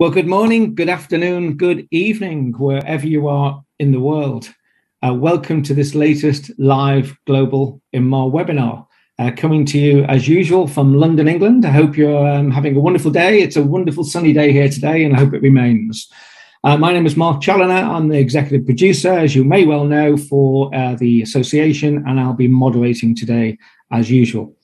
Well, good morning, good afternoon, good evening, wherever you are in the world. Welcome to this latest live global INMA webinar, coming to you as usual from London, England. I hope you're having a wonderful day. It's a wonderful sunny day here today, and I hope it remains. My name is Mark Challoner. I'm the executive producer, as you may well know, for the association, and I'll be moderating today as usual.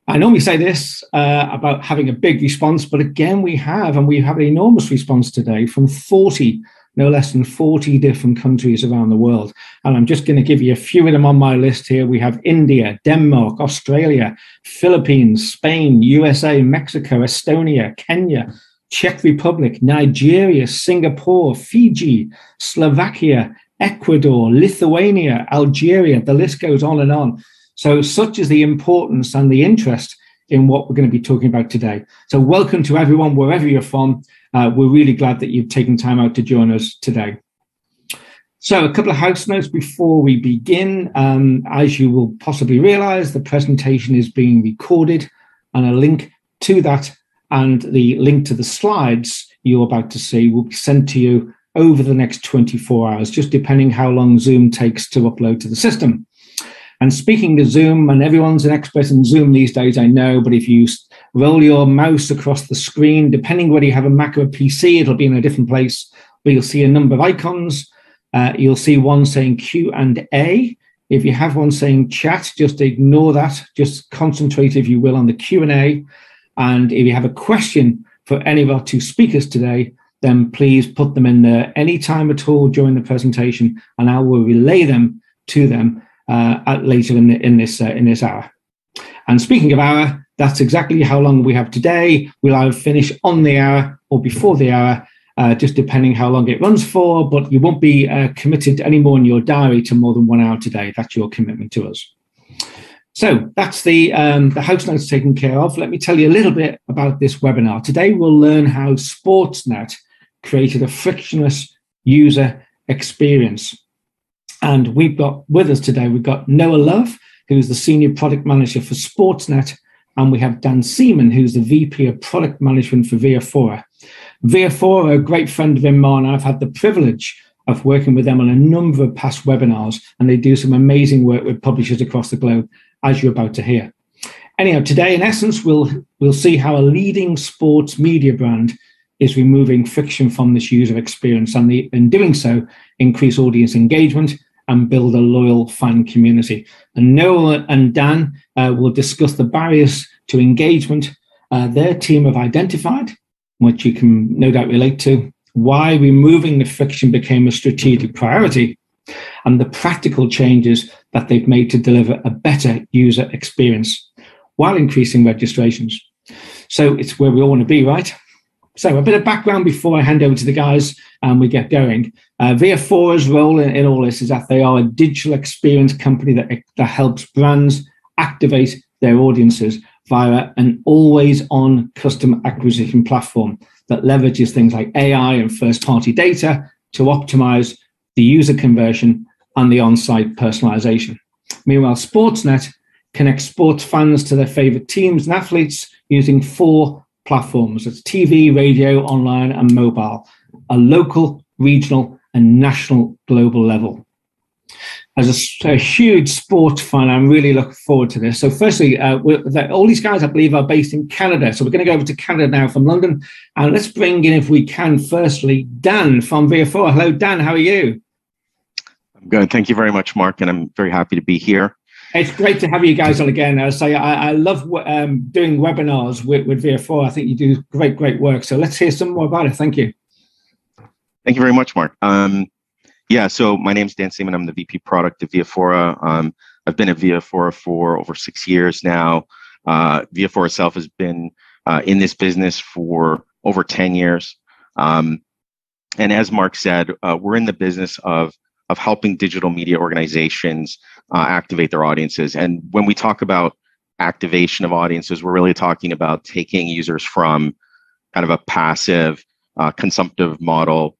I normally say this about having a big response, but again, we have an enormous response today from 40, no less than 40 different countries around the world. And I'm just going to give you a few of them on my list here. We have India, Denmark, Australia, Philippines, Spain, USA, Mexico, Estonia, Kenya, Czech Republic, Nigeria, Singapore, Fiji, Slovakia, Ecuador, Lithuania, Algeria. The list goes on and on. So such is the importance and the interest in what we're going to be talking about today. So welcome to everyone, wherever you're from. We're really glad that you've taken time out to join us today. So a couple of house notes before we begin. As you will possibly realize, the presentation is being recorded, and a link to that and the link to the slides you're about to see will be sent to you over the next 24 hours, just depending how long Zoom takes to upload to the system. And speaking of Zoom, and everyone's an expert in Zoom these days, I know, but if you roll your mouse across the screen, depending whether you have a Mac or a PC, it'll be in a different place, but you'll see a number of icons. You'll see one saying Q&A. If you have one saying chat, just ignore that. Just concentrate, if you will, on the Q&A. And if you have a question for any of our two speakers today, then please put them in there anytime at all during the presentation, and I will relay them to them later in this hour. And speaking of hour, that's exactly how long we have today. We'll either finish on the hour or before the hour, just depending how long it runs for, but you won't be committed anymore in your diary to more than 1 hour today. That's your commitment to us. So that's the house notes taken care of. Let me tell you a little bit about this webinar. Today we'll learn how Sportsnet created a frictionless user experience. And we've got with us today, we've got Noah Love, who's the Senior Product Manager for Sportsnet, and we have Dan Seaman, who's the VP of Product Management for Via Fora. Via Fora are a great friend of INMA, and I've had the privilege of working with them on a number of past webinars, and they do some amazing work with publishers across the globe, as you're about to hear. Anyhow, today, in essence, we'll see how a leading sports media brand is removing friction from this user experience, and in doing so, increase audience engagement and build a loyal fan community. And Noah and Dan will discuss the barriers to engagement their team have identified, which you can no doubt relate to, why removing the friction became a strategic priority, and the practical changes that they've made to deliver a better user experience while increasing registrations. So it's where we all want to be, right? So a bit of background before I hand over to the guys and we get going. Via Fora's role in all this is that they are a digital experience company that helps brands activate their audiences via an always-on customer acquisition platform that leverages things like AI and first-party data to optimize the user conversion and the on-site personalization. Meanwhile, Sportsnet connects sports fans to their favorite teams and athletes using 4 platforms. It's TV, radio, online, and mobile, a local, regional, and national global level. As a huge sports fan, I'm really looking forward to this. So firstly, all these guys, I believe, are based in Canada. So we're going to go over to Canada now from London. And let's bring in, if we can, firstly, Dan from Via Fora. Hello, Dan. How are you? I'm good. Thank you very much, Mark. And I'm very happy to be here. It's great to have you guys on again. I love doing webinars with Via Fora. I think you do great work. So let's hear some more about it. Thank you. Thank you very much, Mark. So my name's Dan Seaman. I'm the VP Product at Via Fora. I've been at Via Fora for over 6 years now. Via Fora itself has been in this business for over 10 years. And as Mark said, we're in the business of helping digital media organizations activate their audiences. And when we talk about activation of audiences, we're really talking about taking users from kind of a passive, consumptive model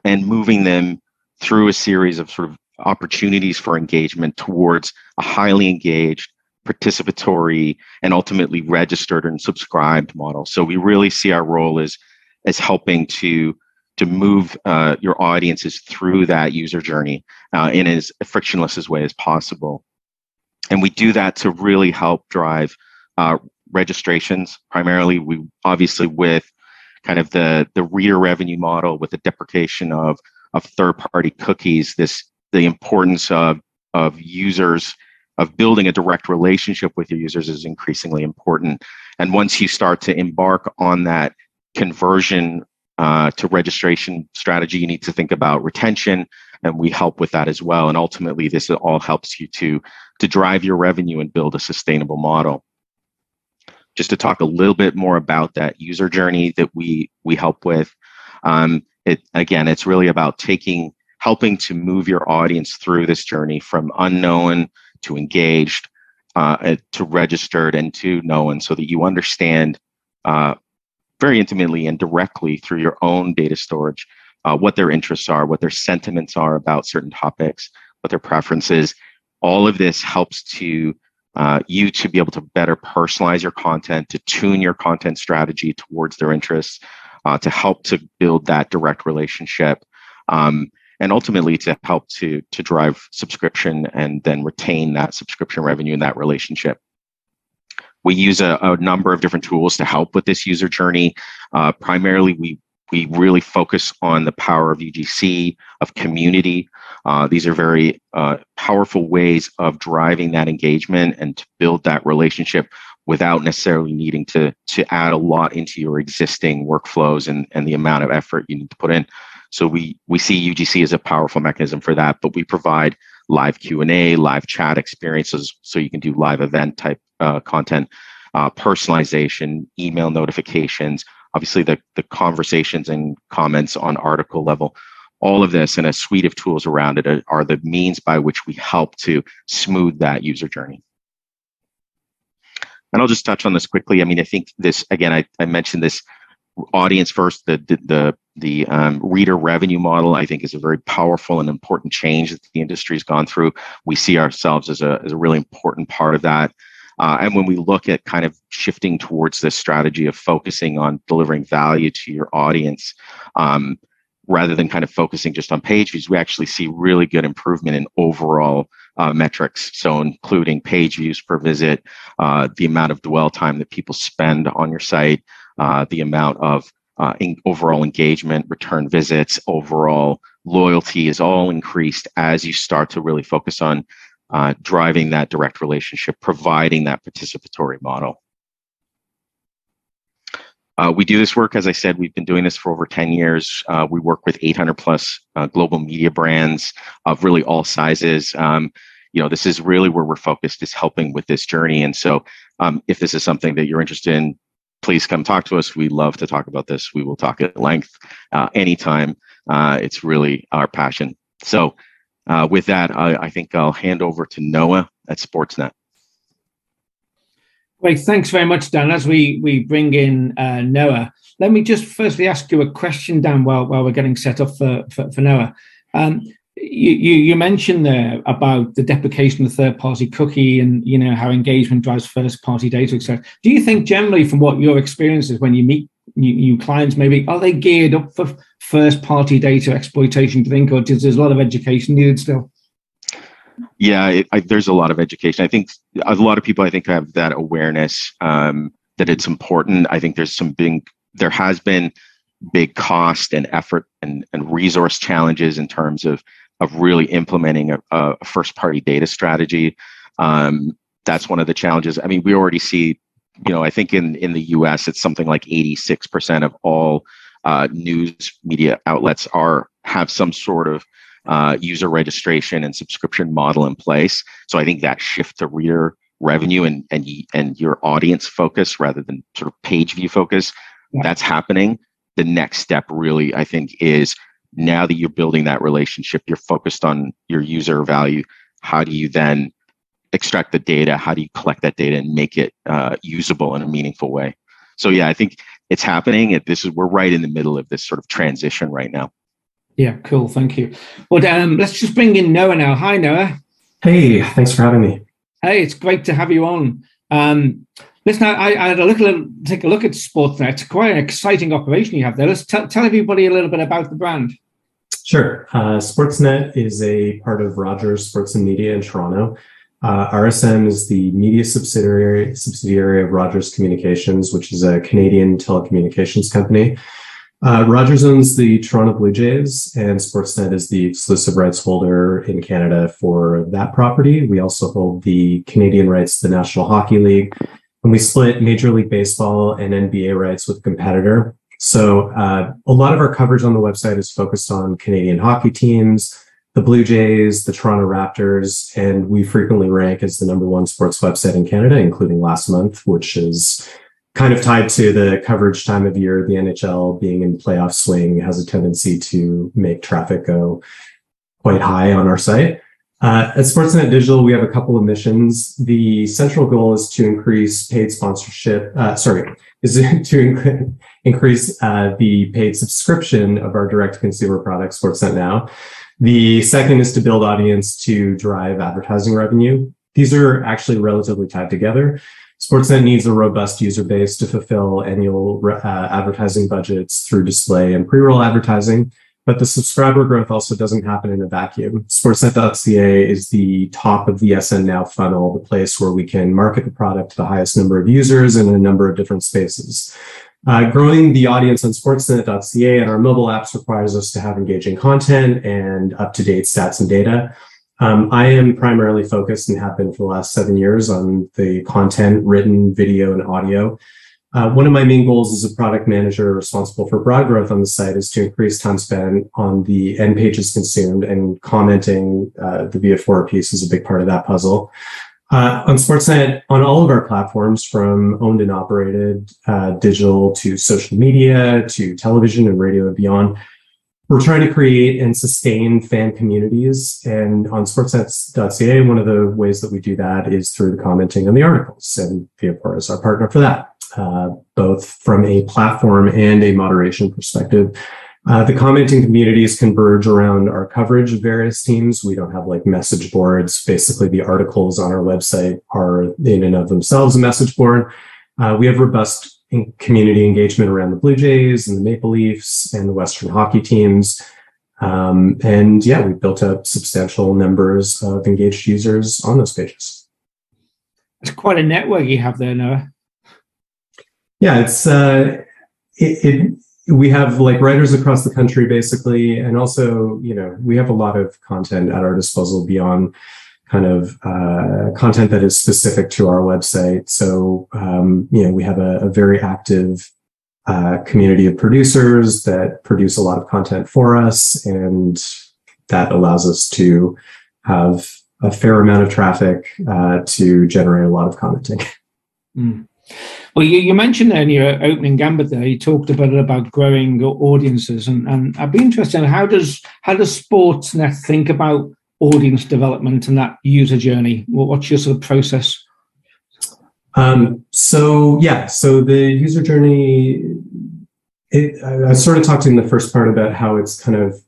and moving them through a series of sort of opportunities for engagement towards a highly engaged, participatory, and ultimately registered and subscribed model. So we really see our role as is helping to move your audiences through that user journey in as frictionless a way as possible. And we do that to really help drive registrations. Primarily, we obviously with kind of the reader revenue model, with the deprecation of third-party cookies, the importance of users, of building a direct relationship with your users is increasingly important. And once you start to embark on that conversion to registration strategy, you need to think about retention, and we help with that as well. And ultimately, this all helps you to drive your revenue and build a sustainable model. Just to talk a little bit more about that user journey that we help with, it's really about helping to move your audience through this journey from unknown to engaged, to registered, and to known, so that you understand very intimately and directly through your own data storage what their interests are, what their sentiments are about certain topics, what their preferences. All of this helps to you to be able to better personalize your content, to tune your content strategy towards their interests, to help to build that direct relationship, and ultimately to help to drive subscription and then retain that subscription revenue in that relationship. We use a number of different tools to help with this user journey. Primarily, we really focus on the power of UGC, of community. These are very powerful ways of driving that engagement and to build that relationship without necessarily needing to add a lot into your existing workflows and the amount of effort you need to put in. So we see UGC as a powerful mechanism for that, but we provide live Q&A, live chat experiences, so you can do live event type content, personalization, email notifications, obviously the conversations and comments on article level. All of this and a suite of tools around it are the means by which we help to smooth that user journey. And I'll just touch on this quickly. I mean, I think this, again, I mentioned this audience first, the reader revenue model, I think, is a very powerful and important change that the industry has gone through. We see ourselves as a really important part of that. And when we look at kind of shifting towards this strategy of focusing on delivering value to your audience, rather than kind of focusing just on page views, we actually see really good improvement in overall metrics. So including page views per visit, the amount of dwell time that people spend on your site, the amount of overall engagement, return visits, overall loyalty is all increased as you start to really focus on driving that direct relationship, providing that participatory model. We do this work, as I said, we've been doing this for over 10 years. We work with 800 plus global media brands of really all sizes. This is really where we're focused, is helping with this journey. And so if this is something that you're interested in, please come talk to us. We love to talk about this. We will talk at length anytime. It's really our passion. So with that, I think I'll hand over to Noah at Sportsnet. Great, thanks very much, Dan. As we bring in Noah, let me just firstly ask you a question, Dan, while we're getting set up for Noah. You mentioned there about the deprecation of the third-party cookie and how engagement drives first-party data, etc. Do you think generally, from what your experience is when you meet new clients, maybe are they geared up for first-party data exploitation? Do you think, or there's a lot of education needed still? Yeah, there's a lot of education. I think a lot of people, have that awareness that it's important. I think there has been big cost and effort and resource challenges in terms of really implementing a first-party data strategy. That's one of the challenges. I mean, we already see, I think in the US, it's something like 86% of all news media outlets have some sort of user registration and subscription model in place. So I think that shift to reader revenue and your audience focus rather than sort of page view focus, that's happening. The next step really, I think, is now that you're building that relationship, you're focused on your user value. How do you then extract the data? How do you collect that data and make it usable in a meaningful way? So yeah, I think it's happening. We're right in the middle of this sort of transition right now. Yeah, cool. Thank you. Well, let's just bring in Noah now. Hi, Noah. Hey, thanks for having me. Hey, it's great to have you on. Listen, I had take a look at Sportsnet. It's quite an exciting operation you have there. Let's tell everybody a little bit about the brand. Sure. Sportsnet is a part of Rogers Sports and Media in Toronto. RSM is the media subsidiary of Rogers Communications, which is a Canadian telecommunications company. Rogers owns the Toronto Blue Jays, and Sportsnet is the exclusive rights holder in Canada for that property. We also hold the Canadian rights to the National Hockey League, and we split Major League Baseball and NBA rights with a competitor. So a lot of our coverage on the website is focused on Canadian hockey teams, the Blue Jays, the Toronto Raptors, and we frequently rank as the #1 sports website in Canada, including last month, which is kind of tied to the coverage time of year. The NHL being in playoff swing has a tendency to make traffic go quite high on our site. At Sportsnet Digital, we have a couple of missions. The central goal is to increase paid sponsorship, increase the paid subscription of our direct-to-consumer product, Sportsnet Now. The second is to build audience to drive advertising revenue. These are actually relatively tied together. Sportsnet needs a robust user base to fulfill annual advertising budgets through display and pre-roll advertising, but the subscriber growth also doesn't happen in a vacuum. Sportsnet.ca is the top of the SN Now funnel, the place where we can market the product to the highest number of users in a number of different spaces. Growing the audience on Sportsnet.ca and our mobile apps requires us to have engaging content and up-to-date stats and data. I am primarily focused and have been for the last 7 years on the content, written, video, and audio. One of my main goals as a product manager responsible for broad growth on the site is to increase time spent on the end pages consumed, and commenting the Via Fora piece is a big part of that puzzle. On Sportsnet, on all of our platforms, from owned and operated, digital to social media to television and radio and beyond, we're trying to create and sustain fan communities. And on Sportsnet.ca, one of the ways that we do that is through the commenting on the articles. And Via Fora is our partner for that, both from a platform and a moderation perspective. The commenting communities converge around our coverage of various teams. We don't have like message boards. Basically, the articles on our website are in and of themselves a message board. We have robust community engagement around the Blue Jays and the Maple Leafs and the Western hockey teams. And yeah, we've built up substantial numbers of engaged users on those pages. It's quite a network you have there, Noah. Yeah, it's we have like writers across the country basically, and also, you know, we have a lot of content at our disposal beyond kind of content that is specific to our website. So, you know, we have a very active community of producers that produce a lot of content for us, and that allows us to have a fair amount of traffic to generate a lot of commenting. Mm. Well, you mentioned there in your opening gambit there, you talked about growing audiences, and I'd be interested in how does Sportsnet think about audience development and that user journey? What's your sort of process? So the user journey, I sort of talked in the first part about how it's kind of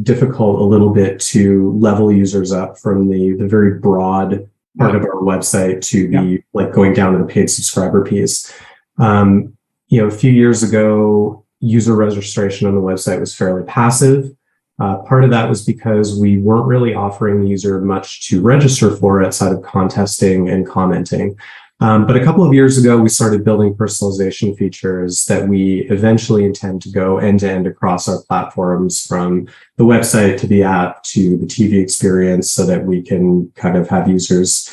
difficult a little bit to level users up from the very broad part of our website to the like going down to the paid subscriber piece. You know, a few years ago, user registration on the website was fairly passive. Part of that was because we weren't really offering the user much to register for outside of contesting and commenting. But a couple of years ago, we started building personalization features that we eventually intend to go end-to-end across our platforms, from the website to the app to the TV experience, so that we can kind of have users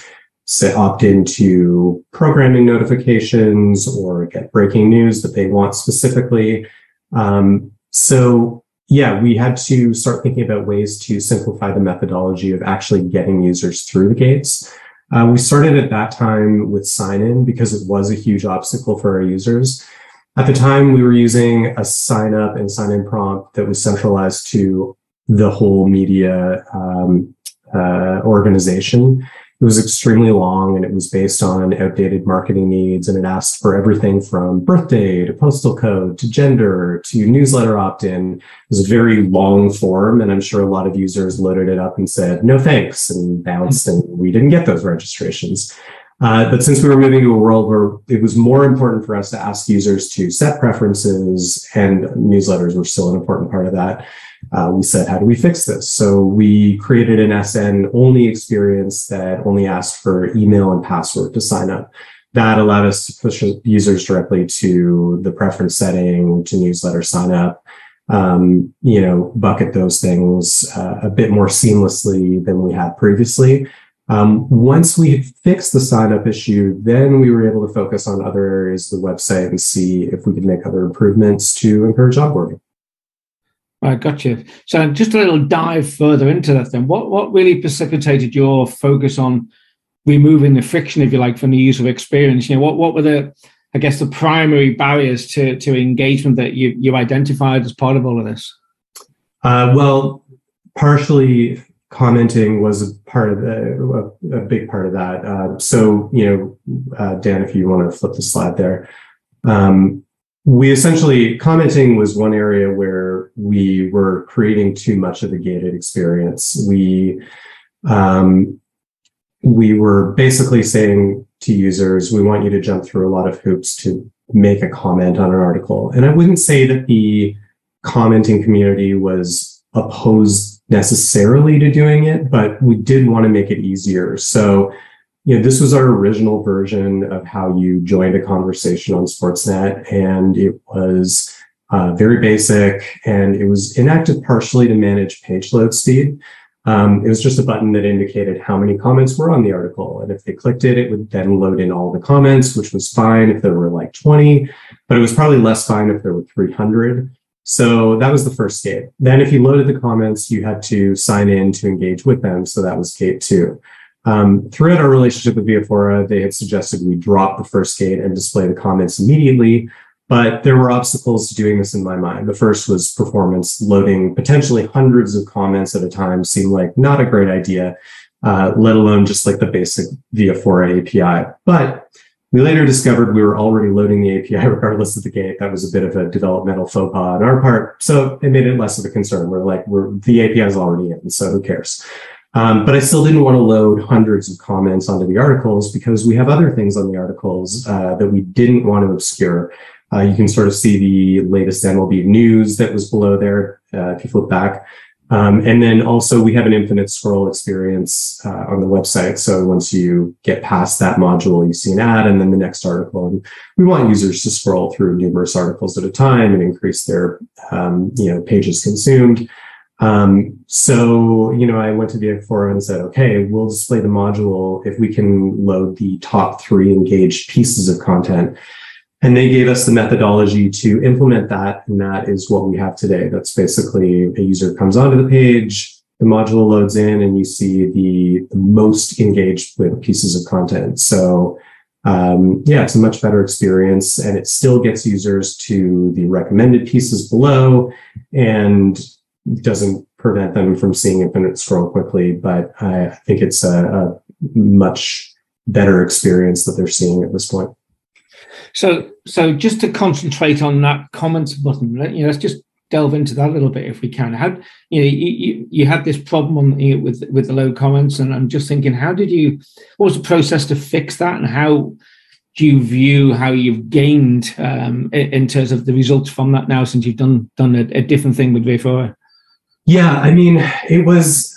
opt into programming notifications or get breaking news that they want specifically. So yeah, we had to start thinking about ways to simplify the methodology of actually getting users through the gates. We started at that time with sign-in because it was a huge obstacle for our users. At the time, we were using a sign-up and sign-in prompt that was centralized to the whole media organization. It was extremely long, and it was based on outdated marketing needs, and it asked for everything from birthday to postal code to gender to newsletter opt-in. It was a very long form, and I'm sure a lot of users loaded it up and said, no thanks, and bounced, and we didn't get those registrations. But since we were moving to a world where it was more important for us to ask users to set preferences, and newsletters were still an important part of that, we said, how do we fix this? So we created an SN-only experience that only asked for email and password to sign up. That allowed us to push users directly to the preference setting, to newsletter sign up, bucket those things a bit more seamlessly than we had previously. Once we had fixed the sign up issue, then we were able to focus on other areas of the website and see if we could make other improvements to encourage onboarding. Right, gotcha. So just a little dive further into that then. What really precipitated your focus on removing the friction, if you like, from the user experience? What were the primary barriers to engagement that you identified as part of all of this? Well, partially commenting was a part of a big part of that. Dan, if you want to flip the slide there. We essentially, commenting was one area where we were creating too much of a gated experience. We were basically saying to users, we want you to jump through a lot of hoops to make a comment on an article. And I wouldn't say that the commenting community was opposed necessarily to doing it, but we did want to make it easier. So, this was our original version of how you joined a conversation on Sportsnet, and it was very basic, and it was enacted partially to manage page load speed. It was just a button that indicated how many comments were on the article. And if they clicked it, it would then load in all the comments, which was fine if there were like 20, but it was probably less fine if there were 300. So that was the first gate. Then if you loaded the comments, you had to sign in to engage with them. So that was gate 2. Throughout our relationship with Via Fora, they had suggested we drop the first gate and display the comments immediately. But there were obstacles to doing this in my mind. The first was performance. Loading potentially hundreds of comments at a time seemed like not a great idea, let alone just like the basic Via Fora API. But we later discovered we were already loading the API regardless of the gate. That was a bit of a developmental faux pas on our part. So it made it less of a concern. The API is already in, so who cares? But I still didn't want to load hundreds of comments onto the articles because we have other things on the articles that we didn't want to obscure. You can sort of see the latest MLB news that was below there if you flip back. And then also we have an infinite scroll experience on the website. So once you get past that module, you see an ad and then the next article. And we want users to scroll through numerous articles at a time and increase their pages consumed. So I went to Via Fora and said, okay, we'll display the module if we can load the top 3 engaged pieces of content. And they gave us the methodology to implement that. And that is what we have today. That's basically a user comes onto the page, the module loads in, and you see the most engaged with pieces of content. So it's a much better experience, and it still gets users to the recommended pieces below and doesn't prevent them from seeing infinite scroll quickly. But I think it's a much better experience that they're seeing at this point. So just to concentrate on that comments button, let's just delve into that a little bit if we can. How you had this problem with the low comments, and I'm just thinking, what was the process to fix that, and how do you view how you've gained in terms of the results from that now since you've done a different thing with Via Fora? Yeah, I mean, it was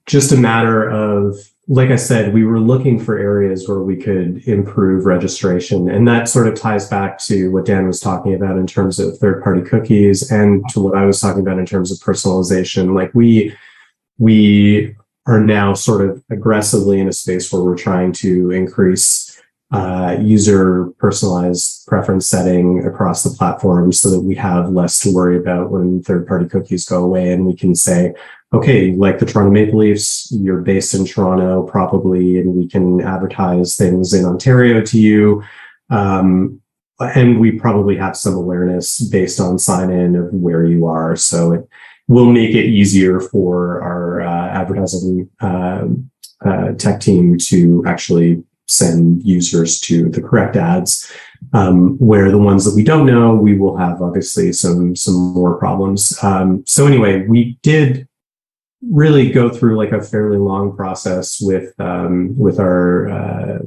just a matter of, like I said, we were looking for areas where we could improve registration. And that sort of ties back to what Dan was talking about in terms of third-party cookies and to what I was talking about in terms of personalization. Like we are now sort of aggressively in a space where we're trying to increase user personalized preference setting across the platform so that we have less to worry about when third-party cookies go away, and we can say, okay, like the Toronto Maple Leafs, you're based in Toronto probably, and we can advertise things in Ontario to you. And we probably have some awareness based on sign-in of where you are. So it will make it easier for our advertising tech team to actually send users to the correct ads, where the ones that we don't know, we will have obviously some more problems. So anyway, we did really go through like a fairly long process with our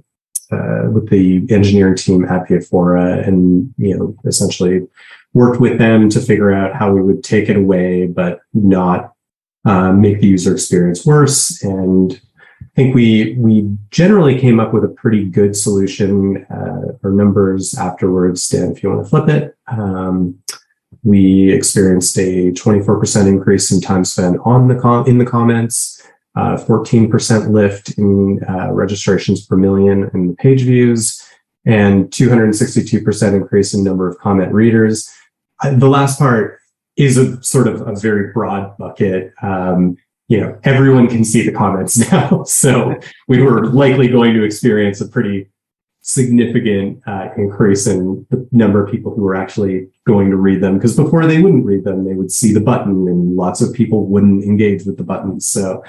with the engineering team at Via Fora, and essentially worked with them to figure out how we would take it away, but not make the user experience worse. And I think we generally came up with a pretty good solution. Our numbers afterwards, Dan, if you want to flip it. We experienced a 24% increase in time spent on in the comments, 14% lift in registrations per million in the page views, and 262% increase in number of comment readers. The last part is a sort of a very broad bucket. Everyone can see the comments now, so we were likely going to experience a pretty significant increase in the number of people who were actually going to read them, because before they wouldn't read them, they would see the button, and lots of people wouldn't engage with the buttons. So,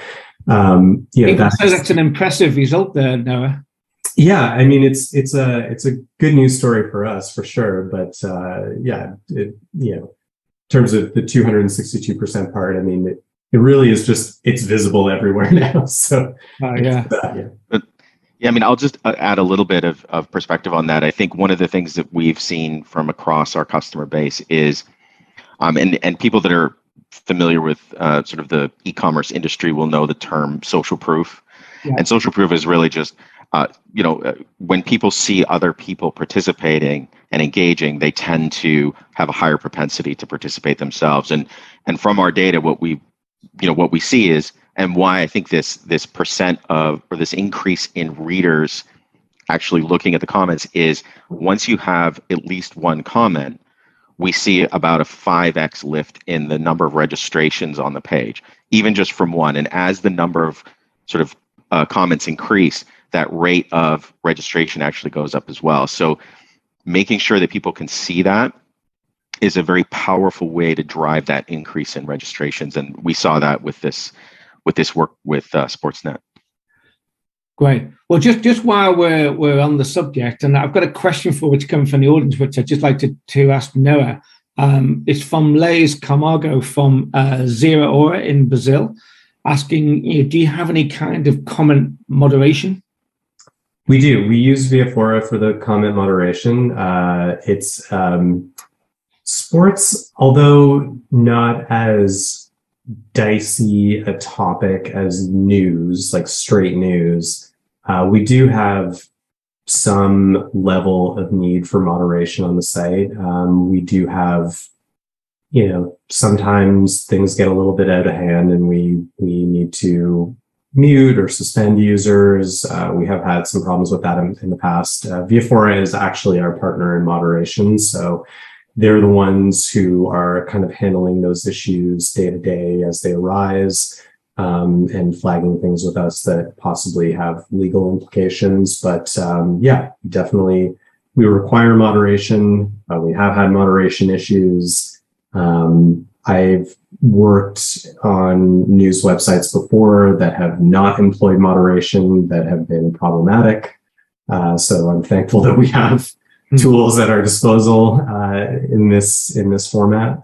that's an impressive result there, Noah. Yeah, I mean, it's a good news story for us for sure, but in terms of the 262% part, I mean, it really is it's visible everywhere now. So, yeah. Yeah, I mean, I'll just add a little bit of perspective on that. I think one of the things that we've seen from across our customer base is, and people that are familiar with sort of the e-commerce industry will know the term social proof. Yeah. And social proof is really just, when people see other people participating and engaging, they tend to have a higher propensity to participate themselves. And from our data, what we see is, and why I think this percent of, or this increase in readers actually looking at the comments is, once you have at least one comment, we see about a 5x lift in the number of registrations on the page, even just from one. And as the number of sort of comments increase, that rate of registration actually goes up as well. So making sure that people can see that is a very powerful way to drive that increase in registrations. And we saw that with this work with Sportsnet. Great. Well, just while we're on the subject, and I've got a question for which comes from the audience, which I'd just like to ask Noah. It's from Leis Camargo from Zero Hora in Brazil, asking, do you have any kind of comment moderation? We do. We use Via Fora for the comment moderation. It's sports, although not as dicey a topic as news, like straight news. We do have some level of need for moderation on the site. We do have, sometimes things get a little bit out of hand and we need to mute or suspend users. We have had some problems with that in the past. Via Fora is actually our partner in moderation, so they're the ones who are kind of handling those issues day to day as they arise, and flagging things with us that possibly have legal implications. But definitely we require moderation. We have had moderation issues. I've worked on news websites before that have not employed moderation, that have been problematic. So I'm thankful that we have tools at our disposal in this format,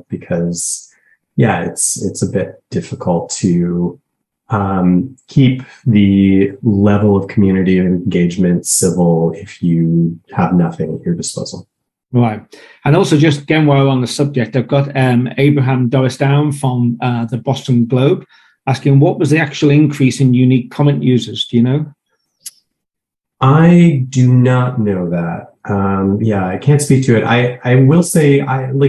because it's a bit difficult to keep the level of community engagement civil if you have nothing at your disposal. Right. And also, just again, while we're on the subject, I've got Abraham Dorisdown from the Boston Globe asking, what was the actual increase in unique comment users? Do you know? I do not know that. I can't speak to it. I will say,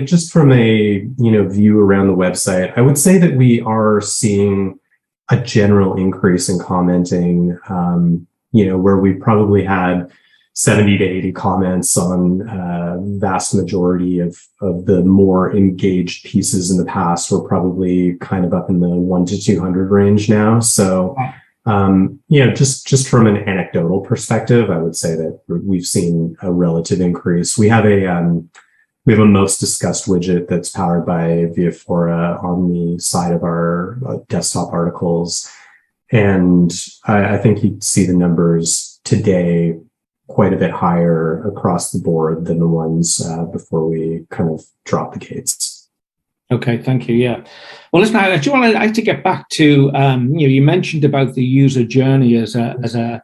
just from a view around the website, I would say that we are seeing a general increase in commenting, where we probably had 70 to 80 comments on vast majority of the more engaged pieces in the past. We're probably kind of up in the 1 to 200 range now. So, just from an anecdotal perspective, I would say that we've seen a relative increase. We have a most discussed widget that's powered by Via Fora on the side of our desktop articles. And I think you'd see the numbers today quite a bit higher across the board than the ones before we kind of dropped the gates. Okay, thank you. Yeah. Well, listen, I do want to get back to you mentioned about the user journey as a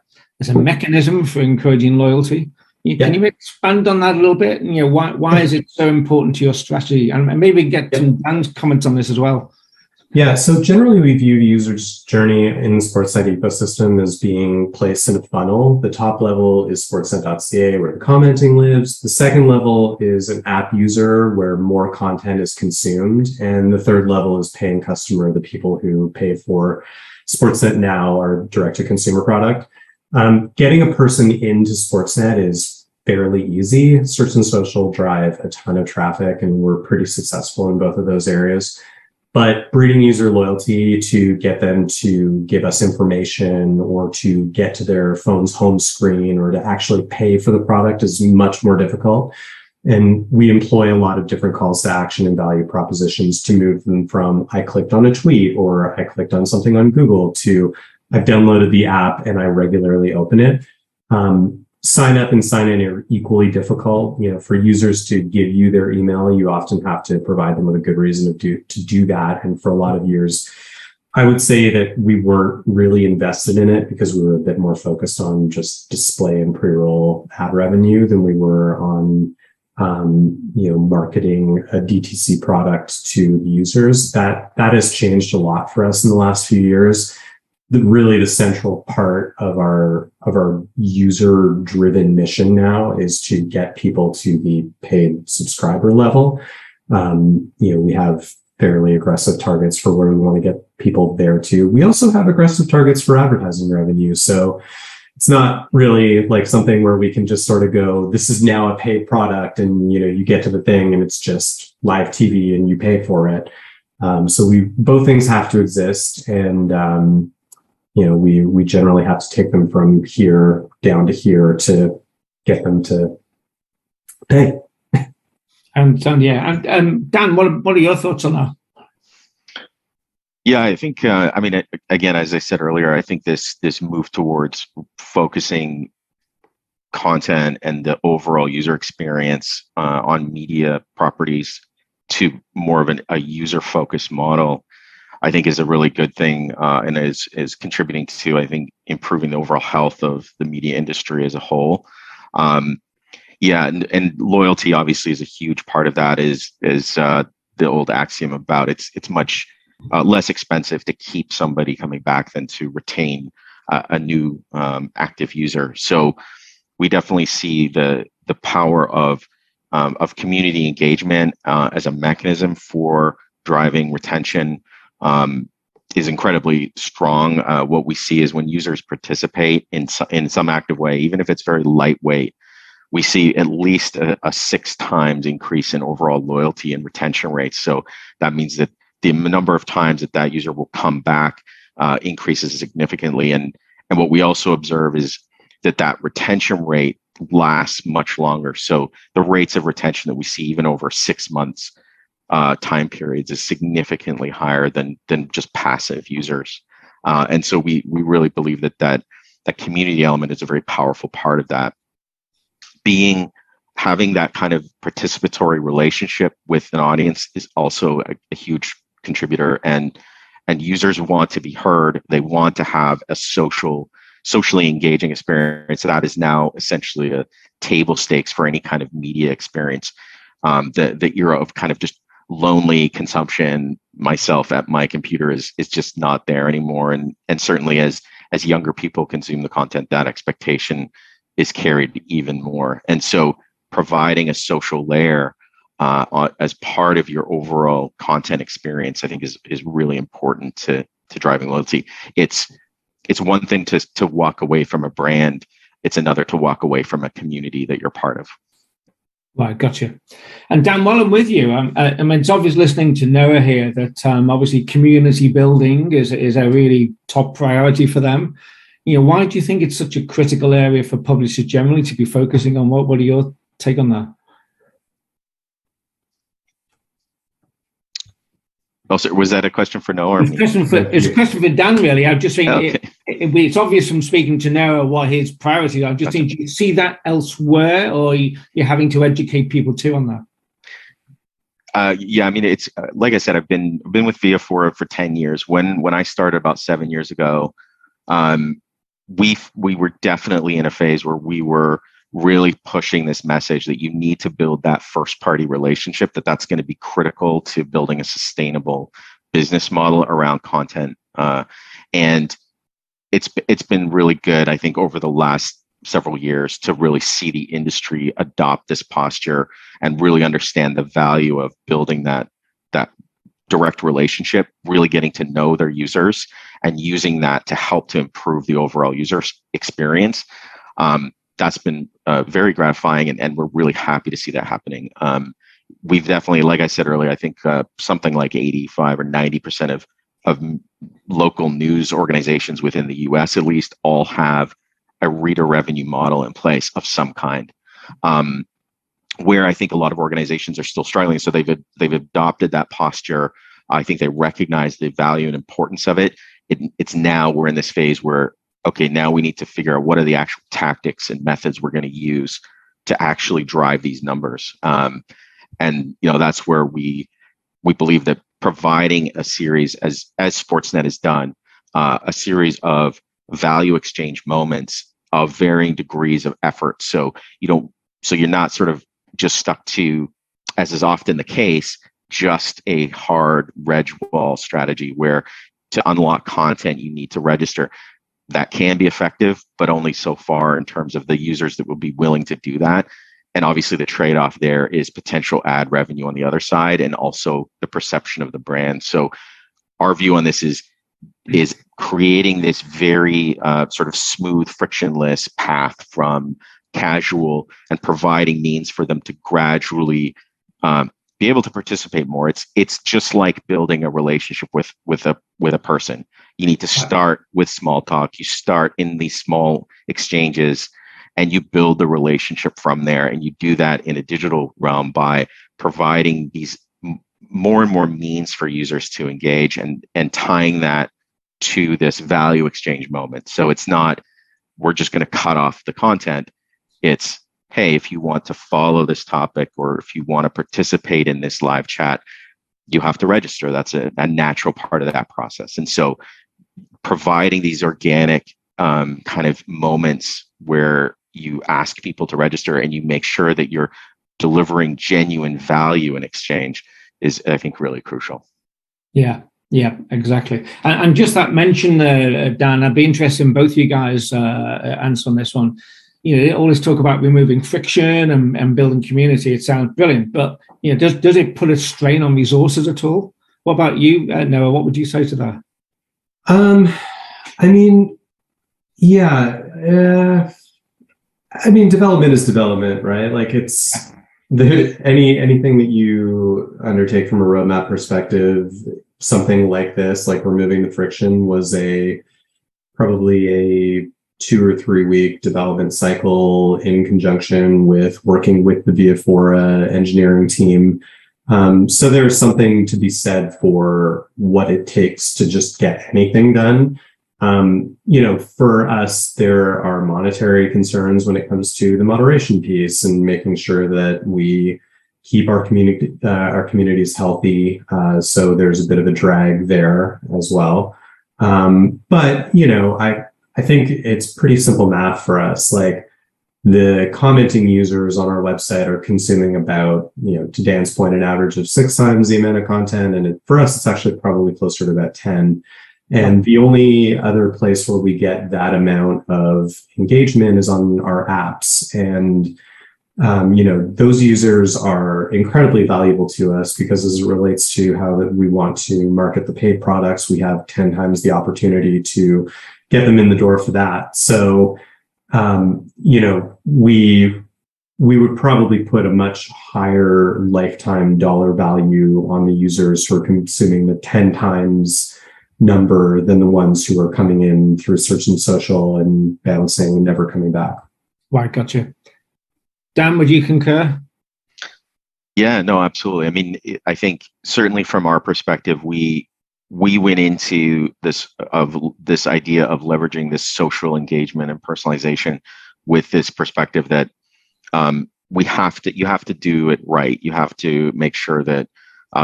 mechanism for encouraging loyalty. Can you expand on that a little bit? Why is it so important to your strategy? And maybe get some Dan's comments on this as well. Yeah, so generally we view the user's journey in the Sportsnet ecosystem as being placed in a funnel. The top level is sportsnet.ca, where the commenting lives. The second level is an app user, where more content is consumed. And the third level is paying customer, the people who pay for Sportsnet Now, our direct-to-consumer product. Getting a person into Sportsnet is fairly easy. Search and social drive a ton of traffic, and we're pretty successful in both of those areas. But breeding user loyalty to get them to give us information or to get to their phone's home screen or to actually pay for the product is much more difficult. And we employ a lot of different calls to action and value propositions to move them from I clicked on a tweet or I clicked on something on Google to I've downloaded the app and I regularly open it. Sign up and sign in are equally difficult. For users to give you their email, you often have to provide them with a good reason to do that. And for a lot of years, I would say that we weren't really invested in it because we were a bit more focused on just display and pre-roll ad revenue than we were on, marketing a DTC product to the users. That has changed a lot for us in the last few years. Really the central part of our user driven mission now is to get people to the paid subscriber level. We have fairly aggressive targets for where we want to get people there to. We also have aggressive targets for advertising revenue. So it's not really like something where we can just sort of go, this is now a paid product and, you get to the thing and it's just live TV and you pay for it. So both things have to exist. And, we generally have to take them from here down to here to get them to pay. And Dan, what are your thoughts on that? Yeah, I think, again, as I said earlier, I think this move towards focusing content and the overall user experience on media properties to more of a user-focused model, I think is a really good thing and is contributing to, I think, improving the overall health of the media industry as a whole. And loyalty obviously is a huge part of that. Is the old axiom about it's much less expensive to keep somebody coming back than to retain a new active user. So we definitely see the power of community engagement as a mechanism for driving retention. Is incredibly strong. What we see is when users participate in some active way, even if it's very lightweight, we see at least a 6 times increase in overall loyalty and retention rates. So that means that the number of times that user will come back increases significantly. And what we also observe is that retention rate lasts much longer. So the rates of retention that we see even over 6 months time periods is significantly higher than just passive users. And so we really believe that community element is a very powerful part of that. Having that kind of participatory relationship with an audience is also a huge contributor, and users want to be heard. They want to have a socially engaging experience. That is now essentially a table stakes for any kind of media experience. The era of kind of just lonely consumption, myself at my computer is just not there anymore. And certainly as younger people consume the content, that expectation is carried even more. And so providing a social layer as part of your overall content experience, I think is really important to driving loyalty. It's one thing to walk away from a brand. It's another to walk away from a community that you're part of. Right, gotcha. And Dan, while I'm with you, it's obvious listening to Noah here that obviously community building is a really top priority for them. Why do you think it's such a critical area for publishers generally to be focusing on? What are your take on that? Also, was that a question for Noah? Or it's a question for Dan, really. I just think it's obvious from speaking to Noah what his priorities are. I just think, do you see that elsewhere, or you're having to educate people too on that? Yeah, I mean, it's like I said, I've been with Via Fora for 10 years. When I started about 7 years ago, we were definitely in a phase where we were really pushing this message that you need to build that first party relationship, that's going to be critical to building a sustainable business model around content. And it's been really good, I think, over the last several years to really see the industry adopt this posture and really understand the value of building that direct relationship, really getting to know their users and using that to help to improve the overall user experience. That's been very gratifying, and we're really happy to see that happening. We've definitely, like I said earlier, I think something like 85 or 90% of local news organizations within the US at least all have a reader revenue model in place of some kind, where I think a lot of organizations are still struggling. So they've adopted that posture. I think they recognize the value and importance of it. It's now we're in this phase where, okay, now we need to figure out what are the actual tactics and methods we're going to use to actually drive these numbers. And that's where we believe that providing a series, as Sportsnet has done, a series of value exchange moments of varying degrees of effort. So you're not sort of just stuck to, as is often the case, just a hard reg wall strategy where to unlock content you need to register. That can be effective, but only so far in terms of the users that will be willing to do that. And obviously the trade-off there is potential ad revenue on the other side and also the perception of the brand. So our view on this is creating this very sort of smooth, frictionless path from casual and providing means for them to gradually be able to participate more. It's just like building a relationship with a person. You need to start with small talk. You start in these small exchanges and you build the relationship from there. And you do that in a digital realm by providing these more and more means for users to engage and tying that to this value exchange moment. So it's not, we're just going to cut off the content. It's, hey, if you want to follow this topic or if you want to participate in this live chat, you have to register. That's a natural part of that process. And so providing these organic kind of moments where you ask people to register and you make sure that you're delivering genuine value in exchange is, I think, really crucial. Yeah, exactly. And just that mention there, Dan, I'd be interested in both you guys' answer on this one. They always talk about removing friction and building community. It sounds brilliant, but does it put a strain on resources at all? What about you, Noah? What would you say to that? I mean, yeah. Development is development, right? Like it's anything that you undertake from a roadmap perspective. Something like this, like removing the friction, was probably a 2 or 3 week development cycle in conjunction with working with the Via Fora engineering team. So there's something to be said for what it takes to just get anything done. For us, there are monetary concerns when it comes to the moderation piece and making sure that we keep our communities healthy. So there's a bit of a drag there as well. But I think it's pretty simple math for us. Like the commenting users on our website are consuming about, to Dan's point, an average of 6 times the amount of content. And for us, it's actually probably closer to about 10. And the only other place where we get that amount of engagement is on our apps. And those users are incredibly valuable to us because as it relates to how we want to market the paid products, we have 10 times the opportunity to get them in the door for that. So, we would probably put a much higher lifetime dollar value on the users who are consuming the 10 times number than the ones who are coming in through search and social and bouncing and never coming back. Right, gotcha. Dan, would you concur? Yeah, no, absolutely. I mean, I think certainly from our perspective, we went into this idea of leveraging this social engagement and personalization with this perspective that you have to do it right. You have to make sure that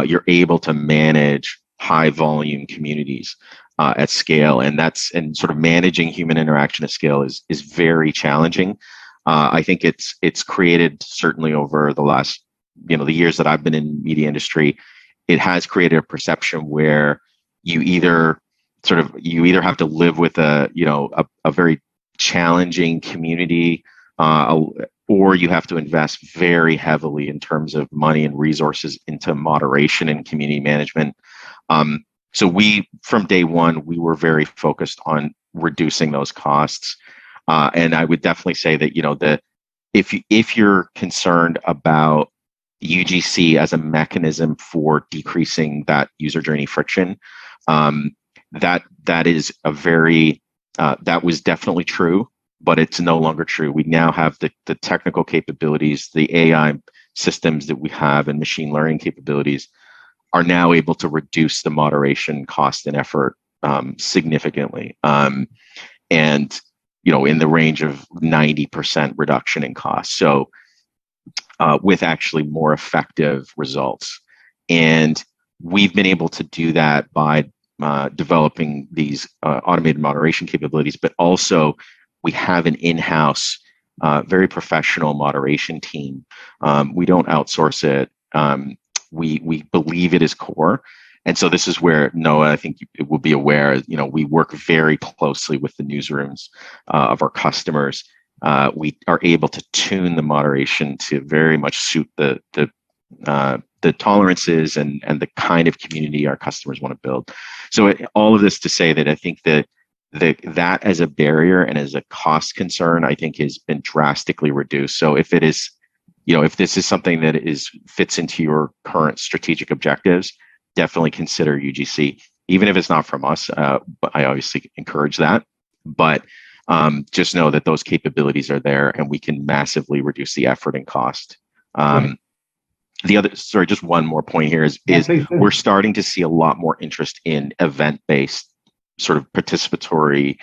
you're able to manage high volume communities at scale, and sort of managing human interaction at scale is very challenging. I think it's created, certainly over the last the years that I've been in media industry, it has created a perception where you either have to live with a very challenging community, or you have to invest very heavily in terms of money and resources into moderation and community management. So from day one, we were very focused on reducing those costs. And I would definitely say that, if you're concerned about UGC as a mechanism for decreasing that user journey friction, that is that was definitely true, but it's no longer true. We now have the technical capabilities, the AI systems that we have, and machine learning capabilities are now able to reduce the moderation cost and effort significantly, and in the range of 90% reduction in cost. So with actually more effective results, and we've been able to do that by developing these automated moderation capabilities, but also we have an in-house, very professional moderation team. We don't outsource it. We believe it is core. And so this is where, Noah, I think you will be aware, we work very closely with the newsrooms of our customers. We are able to tune the moderation to very much suit the tolerances and the kind of community our customers want to build. So all of this to say that I think that as a barrier and as a cost concern, I think has been drastically reduced. So if it is, if this is something that fits into your current strategic objectives, definitely consider UGC, even if it's not from us. But I obviously encourage that. But just know that those capabilities are there, and we can massively reduce the effort and cost. Right. Just one more point here is we're starting to see a lot more interest in event-based sort of participatory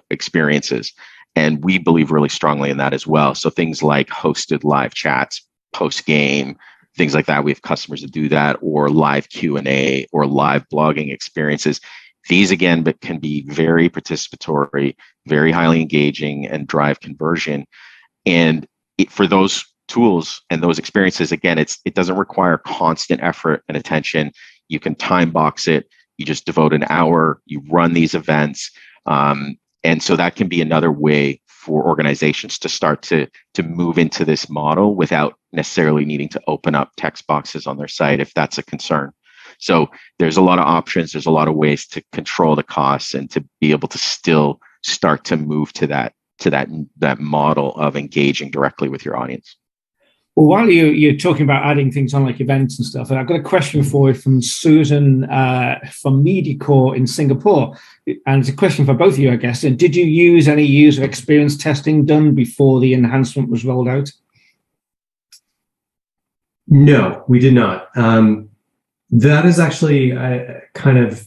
experiences. And we believe really strongly in that as well. So things like hosted live chats, post-game, things like that. We have customers that do that, or live Q&A or live blogging experiences. These, again, but can be very participatory, very highly engaging, and drive conversion. And for those tools and those experiences, again, it doesn't require constant effort and attention. You can time box it. You just devote an hour, you run these events. And so that can be another way for organizations to start to move into this model without necessarily needing to open up text boxes on their site if that's a concern. So there's a lot of options. There's a lot of ways to control the costs and to be able to still start to move to that model of engaging directly with your audience. Well, while you're talking about adding things on like events and stuff, and I've got a question for you from Susan from MediaCore in Singapore. And it's a question for both of you, I guess. And did you use any user experience testing done before the enhancement was rolled out? No, we did not. That is actually kind of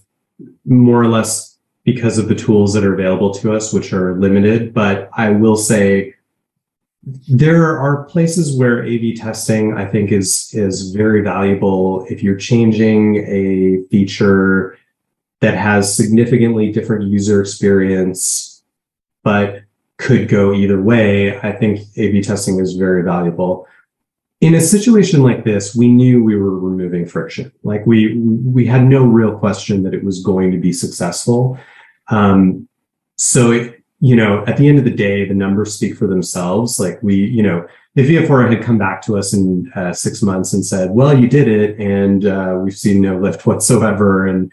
more or less because of the tools that are available to us, which are limited. But I will say, there are places where A/B testing, I think, is very valuable if you're changing a feature that has significantly different user experience, but could go either way. I think A/B testing is very valuable. In a situation like this, we knew we were removing friction. Like we had no real question that it was going to be successful. At the end of the day, the numbers speak for themselves. Like if Via Fora had come back to us in 6 months and said, well, you did it, and we've seen no lift whatsoever, and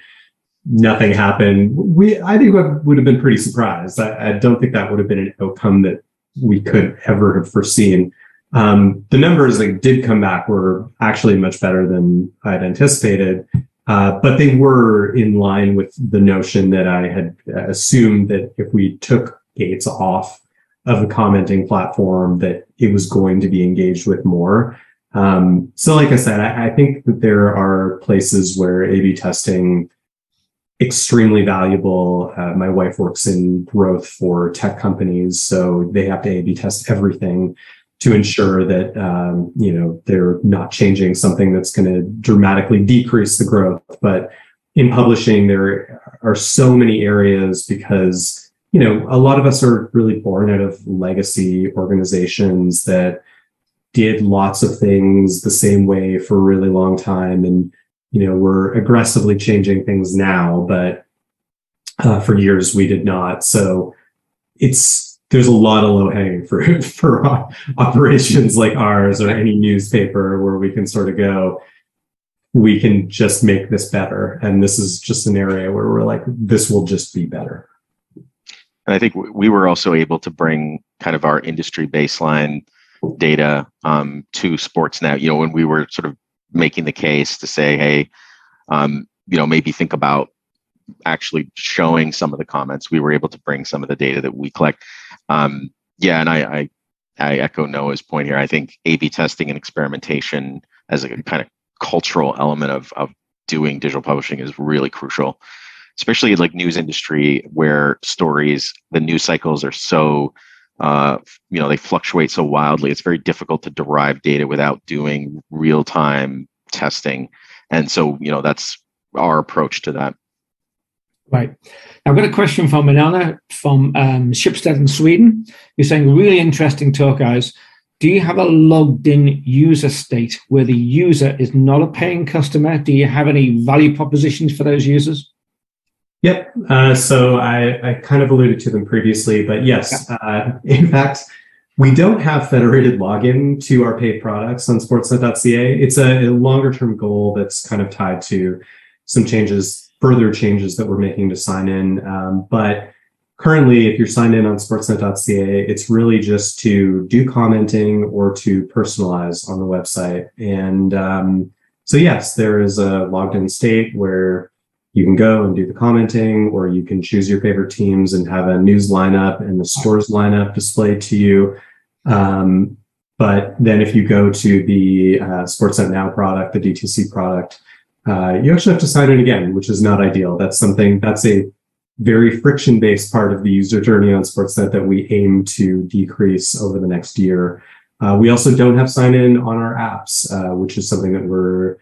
nothing happened, I think we would have been pretty surprised. I don't think that would have been an outcome that we could ever have foreseen. The numbers that did come back were actually much better than I'd anticipated. But they were in line with the notion that I had assumed that if we took Gates off of the commenting platform, that it was going to be engaged with more. So like I said, I think that there are places where A/B testing extremely valuable. My wife works in growth for tech companies, so they have to A/B test everything. to ensure that they're not changing something that's going to dramatically decrease the growth. But in publishing, there are so many areas because a lot of us are really born out of legacy organizations that did lots of things the same way for a really long time, and we're aggressively changing things now, but for years we did not. So there's a lot of low-hanging fruit for operations like ours or any newspaper where we can sort of go, we can just make this better. And this is just an area where we're like, this will just be better. And I think we were also able to bring kind of our industry baseline data to Sportsnet, when we were sort of making the case to say, hey, maybe think about actually showing some of the comments. We were able to bring some of the data that we collect. And I echo Noah's point here. I think A/B testing and experimentation as a kind of cultural element of doing digital publishing is really crucial, especially like news industry where the news cycles are so, they fluctuate so wildly. It's very difficult to derive data without doing real-time testing. And so, that's our approach to that. Right. I've got a question from Manana from Schibsted in Sweden. You're saying, really interesting talk, guys. Do you have a logged in user state where the user is not a paying customer? Do you have any value propositions for those users? Yep. So I kind of alluded to them previously, but yes, in fact, we don't have federated login to our paid products on sportsnet.ca. It's a longer term goal that's kind of tied to some further changes that we're making to sign in. But currently, if you're signed in on sportsnet.ca, it's really just to do commenting or to personalize on the website. And so yes, there is a logged in state where you can go and do the commenting, or you can choose your favorite teams and have a news lineup and the scores lineup displayed to you. But then if you go to the Sportsnet Now product, the DTC product, you actually have to sign in again, which is not ideal. That's a very friction-based part of the user journey on Sportsnet that we aim to decrease over the next year. We also don't have sign-in on our apps, which is something that we're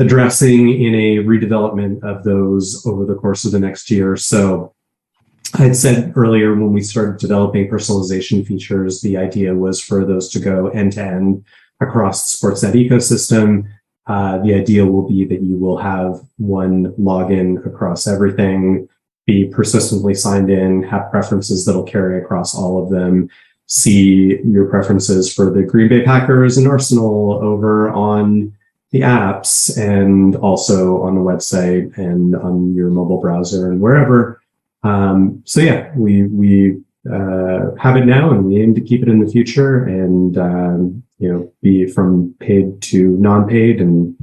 addressing in a redevelopment of those over the course of the next year. So I had said earlier when we started developing personalization features, the idea was for those to go end-to-end across the Sportsnet ecosystem. The idea will be that you will have one login across everything, be persistently signed in, have preferences that'll carry across all of them, see your preferences for the Green Bay Packers and Arsenal over on the apps and also on the website and on your mobile browser and wherever. So yeah, we have it now and we aim to keep it in the future and, be from paid to non-paid. And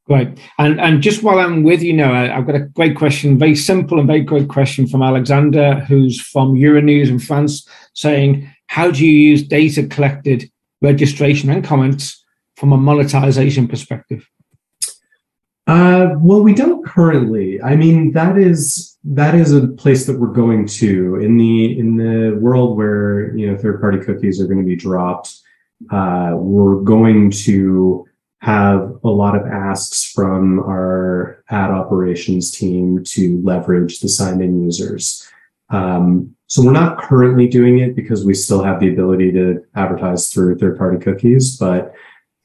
Great. And just while I'm with you now, I've got a great question, very simple and very great question from Alexander, who's from Euronews in France, saying, how do you use data collected, registration and comments from a monetization perspective? Well, we don't currently. I mean, that is a place that we're going to in the world where third-party cookies are going to be dropped. We're going to have a lot of asks from our ad operations team to leverage the signed-in users. So we're not currently doing it because we still have the ability to advertise through third-party cookies, but